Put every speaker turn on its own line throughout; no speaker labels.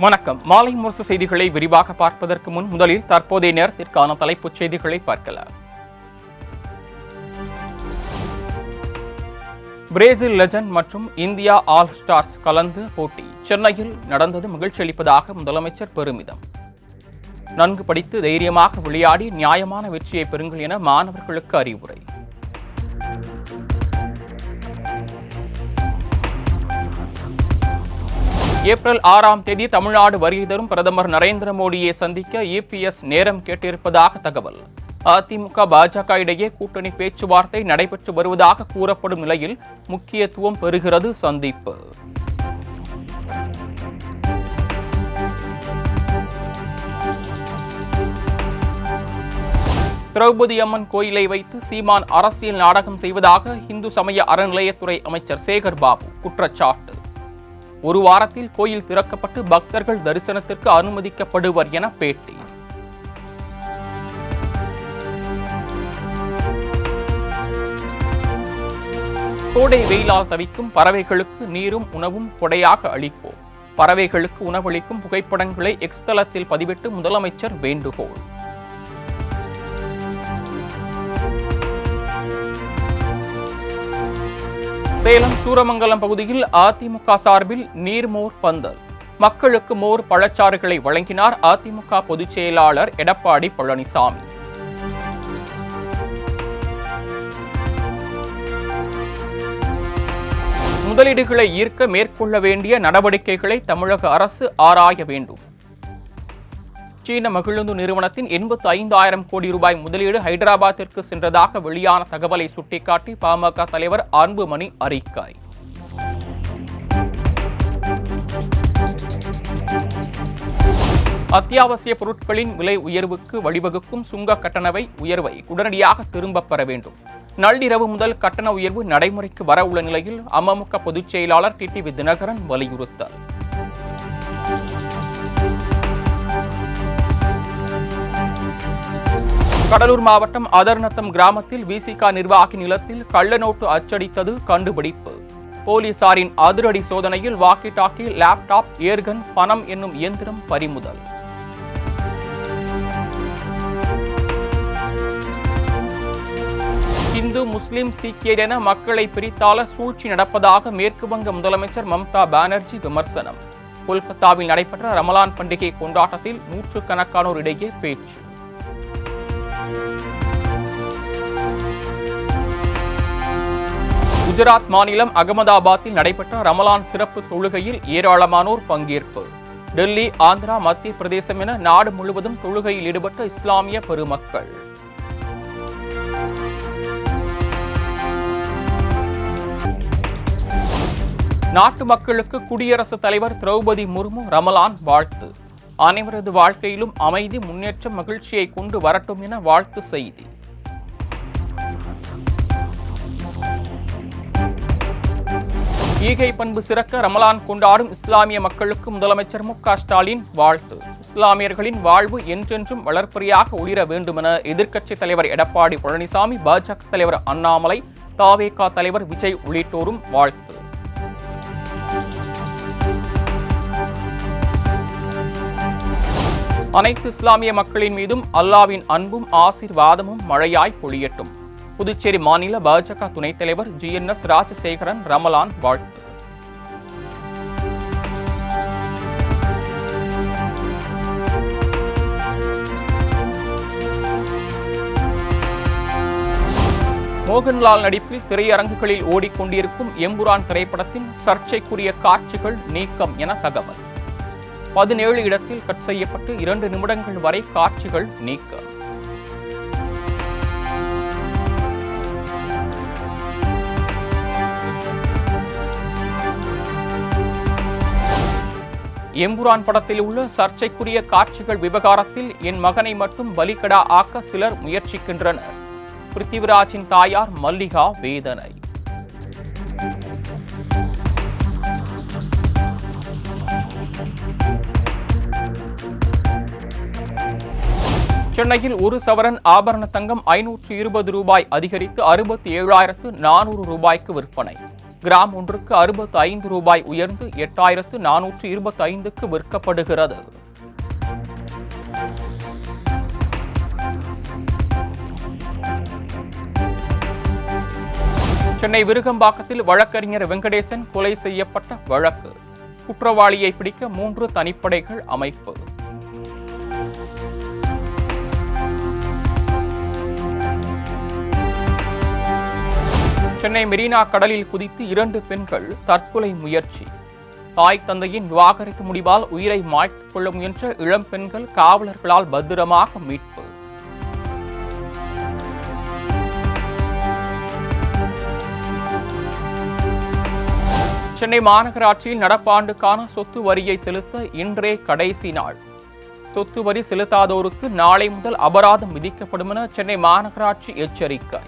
வணக்கம். மாலை முரசு செய்திகளை விரிவாக பார்ப்பதற்கு முன் முதலில் தற்போதைய நேரத்திற்கான தலைப்புச் செய்திகளை பார்க்கலாம். பிரேசில் லெஜண்ட் மற்றும் இந்தியா ஆல் ஸ்டார்ஸ் கலந்து போட்டி சென்னையில் நடந்தது மகிழ்ச்சி அளிப்பதாக முதலமைச்சர் பெருமிதம். நன்கு படித்து தைரியமாக விளையாடி நியாயமான வெற்றியை பெறுங்கள் என மாணவர்களுக்கு அறிவுரை. ஏப்ரல் 6ஆம் தேதி தமிழ்நாடு வருகை தரும் பிரதமர் நரேந்திர மோடியை சந்திக்க EPS நேரம் கேட்டிருப்பதாக தகவல். அதிமுக பாஜக இடையே கூட்டணி பேச்சுவார்த்தை நடைபெற்று வருவதாக கூறப்படும் நிலையில் முக்கியத்துவம் பெறுகிறது சந்திப்பு. திரௌபதி அம்மன் கோயிலை வைத்து சீமான் அரசியல் நாடகம் செய்வதாக இந்து சமய அறநிலையத்துறை அமைச்சர் சேகர் பாபு குற்றச்சாட்டு. ஒரு வாரத்தில் கோயில் திறக்கப்பட்டு பக்தர்கள் தரிசனத்திற்கு அனுமதிக்கப்படுவர் என பேட்டி. கோடை வெயிலால் தவிக்கும் பறவைகளுக்கு நீரும் உணவும் கொடையாக அளிப்போம். பறவைகளுக்கு உணவளிக்கும் புகைப்படங்களை எக்ஸ் தளத்தில் பதிவிட்டு முதலமைச்சர் வேண்டுகோள். சேலம் சூரமங்கலம் பகுதியில் அதிமுக சார்பில் நீர்மோர் பந்தல். மக்களுக்கு மோர் பழச்சாறுகளை வழங்கினார் அதிமுக பொதுச் செயலாளர் எடப்பாடி பழனிசாமி. முதலீடுகளை ஈர்க்க மேற்கொள்ள வேண்டிய நடவடிக்கைகளை தமிழக அரசு ஆராய வேண்டும். சீன மகிழுந்து நிறுவனத்தின் 85,000 கோடி ரூபாய் முதலீடு ஹைதராபாத்திற்கு சென்றதாக வெளியான தகவலை சுட்டிக்காட்டி பாமக தலைவர் அன்புமணி அறிக்கை. அத்தியாவசிய பொருட்களின் விலை உயர்வுக்கு வழிவகுக்கும் சுங்க கட்டண உயர்வை உடனடியாக திரும்பப் பெற வேண்டும். நள்ளிரவு முதல் கட்டண உயர்வு நடைமுறைக்கு வர உள்ள நிலையில் அமமுக பொதுச் செயலாளர் டிடிவி தினகரன் வலியுறுத்தல். கடலூர் மாவட்டம் அதர்நத்தம் கிராமத்தில் விசிக நிர்வாகி நிலத்தில் கள்ள நோட்டு அச்சடித்தது கண்டுபிடிப்பு. போலீசாரின் அதிரடி சோதனையில் வாக்கி டாக்கி, லேப்டாப், ஏர்கன், பணம் என்னும் இயந்திரம் பறிமுதல். இந்து, முஸ்லிம், சீக்கியர் என மக்களை பிரித்தால சூழ்ச்சி நடப்பதாக மேற்கு வங்க முதலமைச்சர் மம்தா பானர்ஜி விமர்சனம். கொல்கத்தாவில் நடைபெற்ற ரமலான் பண்டிகை கொண்டாட்டத்தில் நூற்றுக்கணக்கானோர் இடையே பேச்சு. குஜராத் மாநிலம் அகமதாபாத்தில் நடைபெற்ற ரமலான் சிறப்பு தொழுகையில் ஏராளமானோர் பங்கேற்பு. டெல்லி, ஆந்திரா, மத்திய பிரதேசம் என நாடு முழுவதும் தொழுகையில் ஈடுபட்ட இஸ்லாமிய பெருமக்கள். நாட்டு மக்களுக்கு குடியரசுத் தலைவர் திரௌபதி முர்மு ரமலான் வாழ்த்து. அனைவரது வாழ்க்கையிலும் அமைதி, முன்னேற்றம், மகிழ்ச்சியை கொண்டு வரட்டும் என வாழ்த்து செய்தி. ஈகை பண்பு சிறக்க ரமலான் கொண்டாடும் இஸ்லாமிய மக்களுக்கு முதலமைச்சர் மு.க. ஸ்டாலின் வாழ்த்து. இஸ்லாமியர்களின் வாழ்வு என்றென்றும் வளர்ப்பறையாக ஒளிர வேண்டுமென எதிர்க்கட்சித் தலைவர் எடப்பாடி பழனிசாமி, பாஜக தலைவர் அண்ணாமலை, தவேக தலைவர் விஜய் உள்ளிட்டோரும் வாழ்த்து. அனைத்து இஸ்லாமிய மக்களின் மீதும் அல்லாவின் அன்பும் ஆசீர்வாதமும் மழையாய் பொழியட்டும். புதுச்சேரி மாநில பாஜக துணைத் தலைவர் GNS ராஜசேகரன் ரமலான் வாழ்த்து. மோகன்லால் நடிப்பில் திரையரங்குகளில் ஓடிக்கொண்டிருக்கும் எம்புரான் திரைப்படத்தின் சர்ச்சைக்குரிய காட்சிகள் நீக்கம் என தகவல். 17 இடத்தில் கட் செய்யப்பட்டு 2 நிமிடங்கள் வரை காட்சிகள் நீக்கம். எம்புரான் படத்தில் உள்ள சர்ச்சைக்குரிய காட்சிகள் விவகாரத்தில் என் மகனை மட்டும் பலிகடா ஆக்க சிலர் முயற்சிக்கின்றனர். பிருத்திவிராஜின் தாயார் மல்லிகா வேதனை. சென்னையில் 1 சவரன் ஆபரண தங்கம் 520 ரூபாய் அதிகரித்து 67,400 ரூபாய்க்கு விற்பனை. கிராம் ஒன்றுக்கு 65 ரூபாய் உயர்ந்து 8425க்கு விற்கப்படுகிறது. சென்னை விருகம்பாக்கத்தில் வழக்கறிஞர் வெங்கடேசன் கொலை செய்யப்பட்ட வழக்கு. குற்றவாளியை பிடிக்க 3 தனிப்படைகள் அமைப்பு. சென்னை மெரினா கடலில் குதித்து 2 பெண்கள் தற்கொலை முயற்சி. தாய் தந்தையின் விவாகரத்து முடிவால் உயிரை மாய்த்துக் கொள்ள முயன்ற இளம் பெண்கள் காவலர்களால் பத்திரமாக மீட்பு. சென்னை மாநகராட்சியில் நடப்பாண்டுக்கான சொத்து வரியை செலுத்த இன்றே கடைசி நாள். சொத்து வரி செலுத்தாதோருக்கு நாளை முதல் அபராதம் விதிக்கப்படும் என சென்னை மாநகராட்சி எச்சரிக்கை.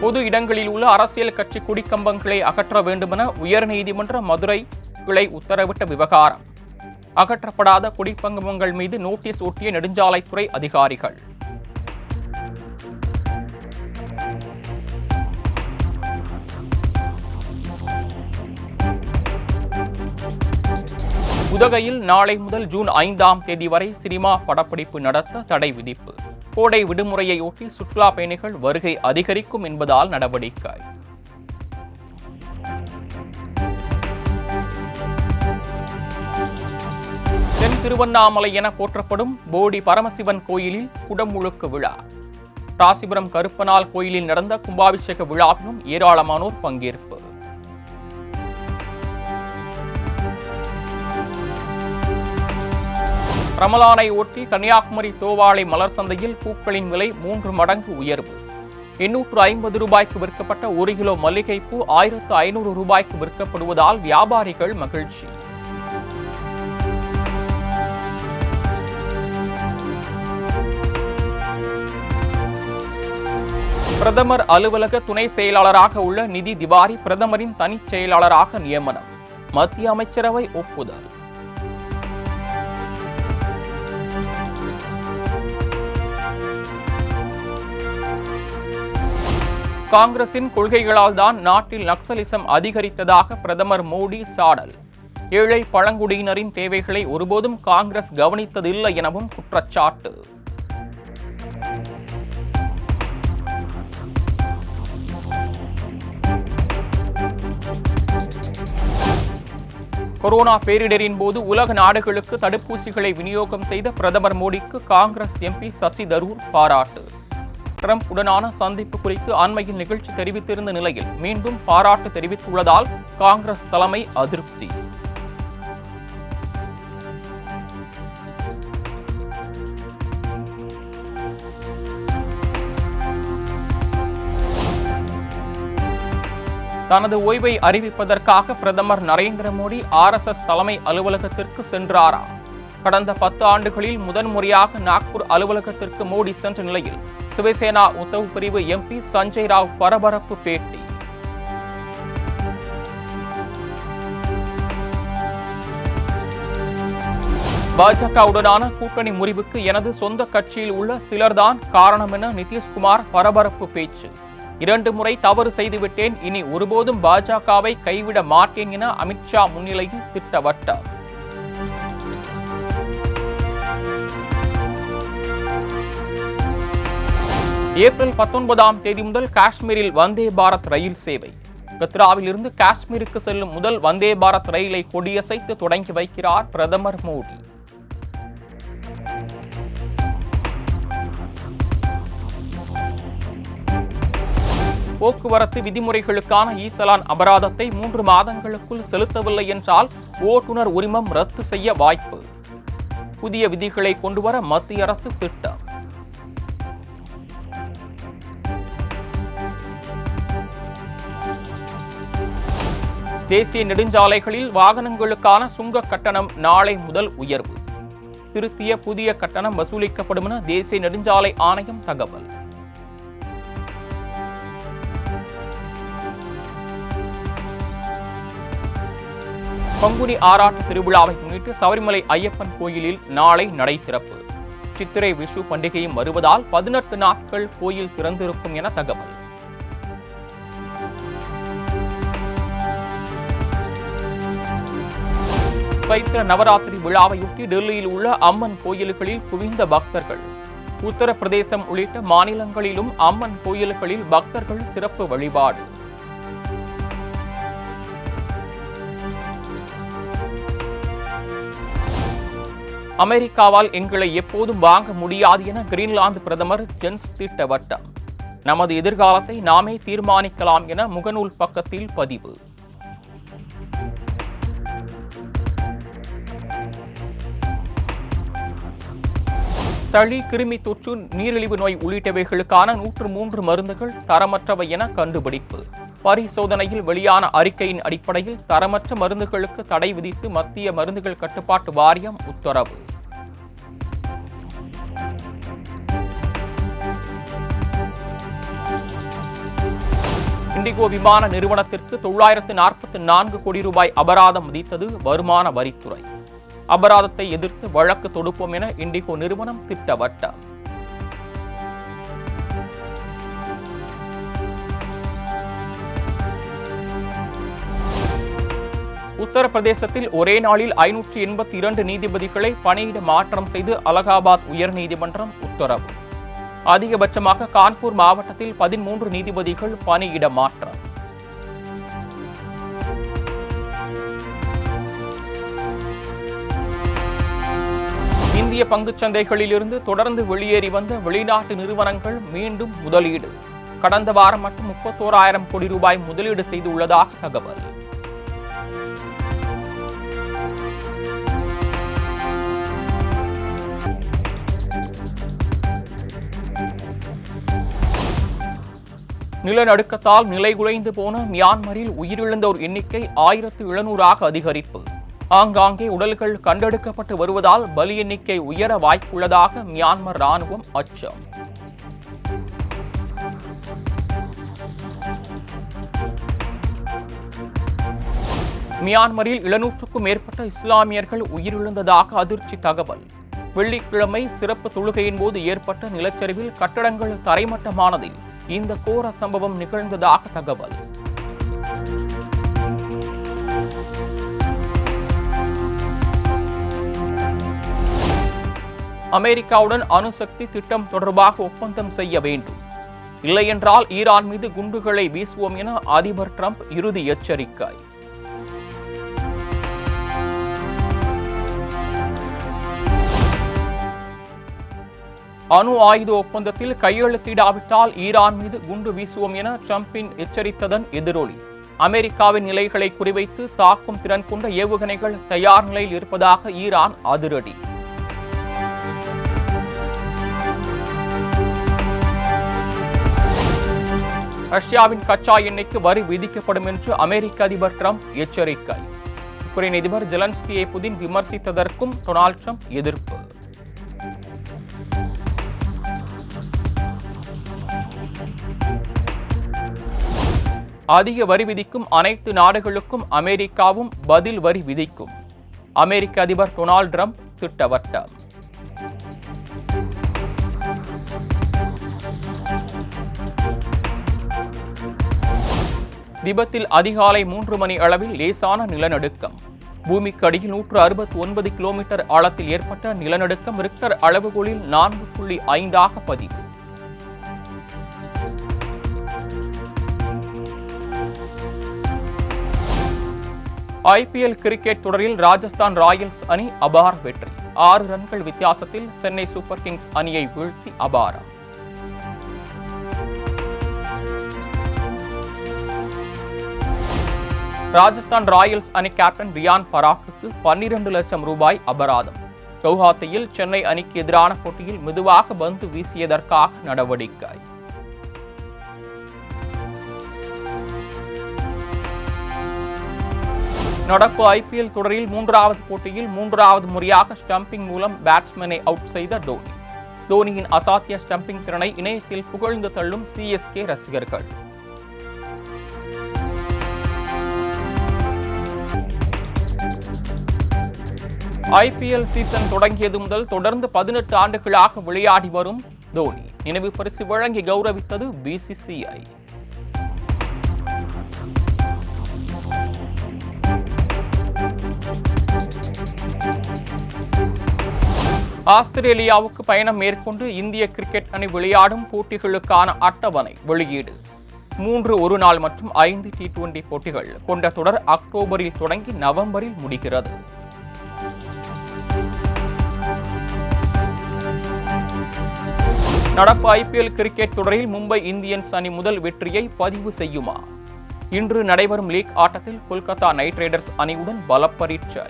பொது இடங்களில் உள்ள அரசியல் கட்சி கொடிக்கம்பங்களை அகற்ற வேண்டுமென உயர்நீதிமன்ற மதுரை கிளை உத்தரவிட்ட விவகாரம். அகற்றப்படாத கொடிக்கம்பங்கள் மீது நோட்டீஸ் ஒட்டிய நெடுஞ்சாலைத்துறை அதிகாரிகள். உதகையில் நாளை முதல் ஜூன் 5ஆம் தேதி வரை சினிமா படப்பிடிப்பு நடத்த தடை விதிப்பு. கோடை விடுமுறையொட்டி சுற்றுலா பயணிகள் வருகை அதிகரிக்கும் என்பதால் நடவடிக்கை. தென் திருவண்ணாமலை என போற்றப்படும் போடி பரமசிவன் கோயிலில் குடமுழுக்கு விழா. ராசிபுரம் கருப்பனார் கோயிலில் நடந்த கும்பாபிஷேக விழாவிலும் ஏராளமானோர் பங்கேற்பு. ரமலானை ஒட்டி கன்னியாகுமரி தோவாளை மலர் சந்தையில் பூக்களின் விலை 3 மடங்கு உயர்வு. 850 ரூபாய்க்கு விற்கப்பட்ட 1 கிலோ மல்லிகைப்பூ 1500 ரூபாய்க்கு விற்கப்படுவதால் வியாபாரிகள் மகிழ்ச்சி. பிரதமர் அலுவலக துணை செயலாளராக உள்ள நிதி திவாரி பிரதமரின் தனிச் செயலாளராக நியமனம். மத்திய அமைச்சரவை ஒப்புதல். காங்கிரசின் கொள்கைகளால் தான் நாட்டில் நக்சலிசம் அதிகரித்ததாக பிரதமர் மோடி சாடல். ஏழை பழங்குடியினரின் தேவைகளை ஒருபோதும் காங்கிரஸ் கவனித்ததில்லை எனவும் குற்றச்சாட்டு. கொரோனா பேரிடரின் போது உலக நாடுகளுக்கு தடுப்பூசிகளை விநியோகம் செய்த பிரதமர் மோடிக்கு காங்கிரஸ் எம்பி சசி தரூர் பாராட்டு. ட்ரம்ப் உடனான சந்திப்பு குறித்து அண்மையில் நிகழ்ச்சி தெரிவித்திருந்த நிலையில் மீண்டும் பாராட்டு தெரிவித்துள்ளதால் காங்கிரஸ் தலைமை அதிருப்தி. தனது ஓய்வை அறிவிப்பதற்காக பிரதமர் நரேந்திர மோடி RSS தலைமை அலுவலகத்திற்கு சென்றாரா? கடந்த 10 ஆண்டுகளில் முதன்முறையாக நாக்பூர் அலுவலகத்திற்கு மோடி சென்ற நிலையில் சிவசேனா உத்தவ் பிரிவு MP சஞ்சய் ராவ் பரபரப்பு பேட்டி. பாஜகவுடனான கூட்டணி முறிவுக்கு எனது சொந்த கட்சியில் உள்ள சிலர்தான் காரணம் என நிதிஷ்குமார் பரபரப்பு பேச்சு. 2 முறை தவறு செய்துவிட்டேன், இனி ஒருபோதும் பாஜகவை கைவிட மாட்டேன் என அமித்ஷா முன்னிலையில் திட்டவட்டம். ஏப்ரல் 19ஆம் தேதி முதல் காஷ்மீரில் வந்தே பாரத் ரயில் சேவை. கத்ராவில் இருந்து காஷ்மீருக்கு செல்லும் முதல் வந்தே பாரத் ரயிலை கொடியசைத்து தொடங்கி வைக்கிறார் பிரதமர் மோடி. போக்குவரத்து விதிமுறைகளுக்கான ஈசலான் அபராதத்தை 3 மாதங்களுக்குள் செலுத்தவில்லை என்றால் ஓட்டுநர் உரிமம் ரத்து செய்ய வாய்ப்பு. புதிய விதிகளை கொண்டுவர மத்திய அரசு திட்டம். தேசிய நெடுஞ்சாலைகளில் வாகனங்களுக்கான சுங்க கட்டணம் நாளை முதல் உயர்வு. திருத்திய புதிய கட்டணம் வசூலிக்கப்படும் என தேசிய நெடுஞ்சாலை ஆணையம் தகவல். பங்குனி ஆராட்டு திருவிழாவை முன்னிட்டு சபரிமலை ஐயப்பன் கோயிலில் நாளை நடை திறப்பு. சித்திரை விஷு பண்டிகையும் வருவதால் 18 நாட்கள் கோயில் திறந்திருக்கும் என தகவல். சைத்திர நவராத்திரி விழாவையொட்டி டெல்லியில் உள்ள அம்மன் கோயில்களில் குவிந்த பக்தர்கள். உத்தரப்பிரதேசம் உள்ளிட்ட மாநிலங்களிலும் அம்மன் கோயில்களில் பக்தர்கள் சிறப்பு வழிபாடு. அமெரிக்காவால் எங்களை எப்போதும் வாங்க முடியாது என கிரீன்லாந்து பிரதமர் ஜென்ஸ் திட்டவட்டம். நமது எதிர்காலத்தை நாமே தீர்மானிக்கலாம் என முகநூல் பக்கத்தில் பதிவு. சளி, கிருமி தொற்று, நீரிழிவு நோய் உள்ளிட்டவைகளுக்கான 103 மருந்துகள் தரமற்றவை என கண்டுபிடிப்பு. பரிசோதனையில் வெளியான அறிக்கையின் அடிப்படையில் தரமற்ற மருந்துகளுக்கு தடை விதித்து மத்திய மருந்துகள் கட்டுப்பாட்டு வாரியம் உத்தரவு. இண்டிகோ விமான நிறுவனத்திற்கு 944 கோடி ரூபாய் அபராதம் விதித்தது வருமான வரித்துறை. அபராதத்தை எதிர்த்து வழக்கு தொடுப்போம் என இண்டிகோ நிறுவனம் திட்டவட்டம். உத்தரப்பிரதேசத்தில் ஒரே நாளில் 582 நீதிபதிகளை பணியிட மாற்றம் செய்து அலகாபாத் உயர்நீதிமன்றம் உத்தரவு. அதிகபட்சமாக கான்பூர் மாவட்டத்தில் 13 நீதிபதிகள் பணியிட மாற்றம். இந்திய பங்குச் சந்தைகளிலிருந்து தொடர்ந்து வெளியேறி வந்த வெளிநாட்டு நிறுவனங்கள் மீண்டும் முதலீடு. கடந்த வாரம் மட்டும் 31,000 கோடி ரூபாய் முதலீடு செய்துள்ளதாக தகவல். நிலநடுக்கத்தால் நிலைகுலைந்து போன மியான்மரில் உயிரிழந்தோர் எண்ணிக்கை 1700 அதிகரிப்பு. ஆங்காங்கே உடல்கள் கண்டெடுக்கப்பட்டு வருவதால் பலி எண்ணிக்கை உயர வாய்ப்புள்ளதாக மியான்மர் ராணுவம் அச்சம். மியான்மரில் 700க்கும் மேற்பட்ட இஸ்லாமியர்கள் உயிரிழந்ததாக அதிர்ச்சி தகவல். வெள்ளிக்கிழமை சிறப்பு தொழுகையின் போது ஏற்பட்ட நிலச்சரிவில் கட்டடங்கள் தரைமட்டமானதில் இந்த கோர சம்பவம் நிகழ்ந்ததாக தகவல். அமெரிக்காவுடன் அணுசக்தி திட்டம் தொடர்பாக ஒப்பந்தம் செய்ய வேண்டும். இல்லையென்றால் ஈரான் மீது குண்டுகளை வீசுவோம் என அதிபர் டிரம்ப் இறுதி எச்சரிக்கை. அணு ஆயுத ஒப்பந்தத்தில் கையெழுத்திடாவிட்டால் ஈரான் மீது குண்டு வீசுவோம் என டிரம்பின் எச்சரித்ததன் எதிரொலி. அமெரிக்காவின் நிலைகளை குறிவைத்து தாக்கும் திறன் கொண்ட ஏவுகணைகள் தயார் நிலையில் இருப்பதாக ஈரான் அதிரடி. ரஷ்யாவின் கச்சா எண்ணெய்க்கு வரி விதிக்கப்படும் என்று அமெரிக்க அதிபர் டிரம்ப் எச்சரிக்கை. உக்ரைன் அதிபர் ஜெலன்ஸ்கியை புதின் விமர்சித்ததற்கும் டொனால்ட் டிரம்ப் எதிர்ப்பு. அதிக வரி விதிக்கும் அனைத்து நாடுகளுக்கும் அமெரிக்காவும் பதில் வரி விதிக்கும். அமெரிக்க அதிபர் டொனால்ட் டிரம்ப் திட்டவட்டம். திபெத்தில் அதிகாலை 3 மணி அளவில் லேசான நிலநடுக்கம். பூமிக்கு அடியில் 169 கிலோமீட்டர் ஆழத்தில் ஏற்பட்ட நிலநடுக்கம் ரிக்டர் அளவுகோலில் 4.5 பதிவு. IPL கிரிக்கெட் தொடரில் ராஜஸ்தான் ராயல்ஸ் அணி அபார வெற்றி. 6 ரன்கள் வித்தியாசத்தில் சென்னை சூப்பர் கிங்ஸ் அணியை வீழ்த்தி அபாரம். ராஜஸ்தான் ராயல்ஸ் அணி கேப்டன் ரியான் பராக்குக்கு 12 லட்சம் ரூபாய் அபராதம். கவுஹாத்தியில் சென்னை அணிக்கு எதிரான போட்டியில் மெதுவாக பந்து வீசியதற்காக நடவடிக்கை. நடப்பு IPL தொடரில் 3வது போட்டியில் 3வது முறையாக ஸ்டம்பிங் மூலம் பேட்ஸ்மேனை அவுட் செய்த டோனி. டோனியின் அசாத்திய ஸ்டம்பிங் திறனை இணையத்தில் புகழ்ந்து தள்ளும் CSK ரசிகர்கள். IPL சீசன் தொடங்கியது முதல் தொடர்ந்து 18 ஆண்டுகளாக விளையாடி வரும் தோனி நினைவு பரிசு வழங்கி கௌரவித்தது BCCI. ஆஸ்திரேலியாவுக்கு பயணம் மேற்கொண்டு இந்திய கிரிக்கெட் அணி விளையாடும் போட்டிகளுக்கான அட்டவணை வெளியீடு. 3 ஒருநாள் மற்றும் 5 T20 போட்டிகள் கொண்ட தொடர் அக்டோபரில் தொடங்கி நவம்பரில் முடிகிறது. நடப்பு IPL கிரிக்கெட் தொடரில் மும்பை இந்தியன்ஸ் அணி முதல் வெற்றியை பதிவு செய்யுமா? இன்று நடைபெறும் லீக் ஆட்டத்தில் கொல்கத்தா நைட் ரைடர்ஸ் அணியுடன் பலப்பரீட்சை.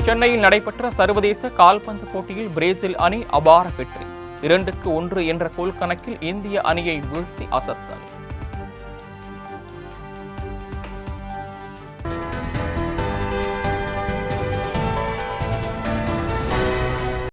சென்னையில் நடைபெற்ற சர்வதேச கால்பந்து போட்டியில் பிரேசில் அணி அபார வெற்றி. 2-1 என்ற கோல் கணக்கில் இந்திய அணியை வீழ்த்தி அசத்தல்.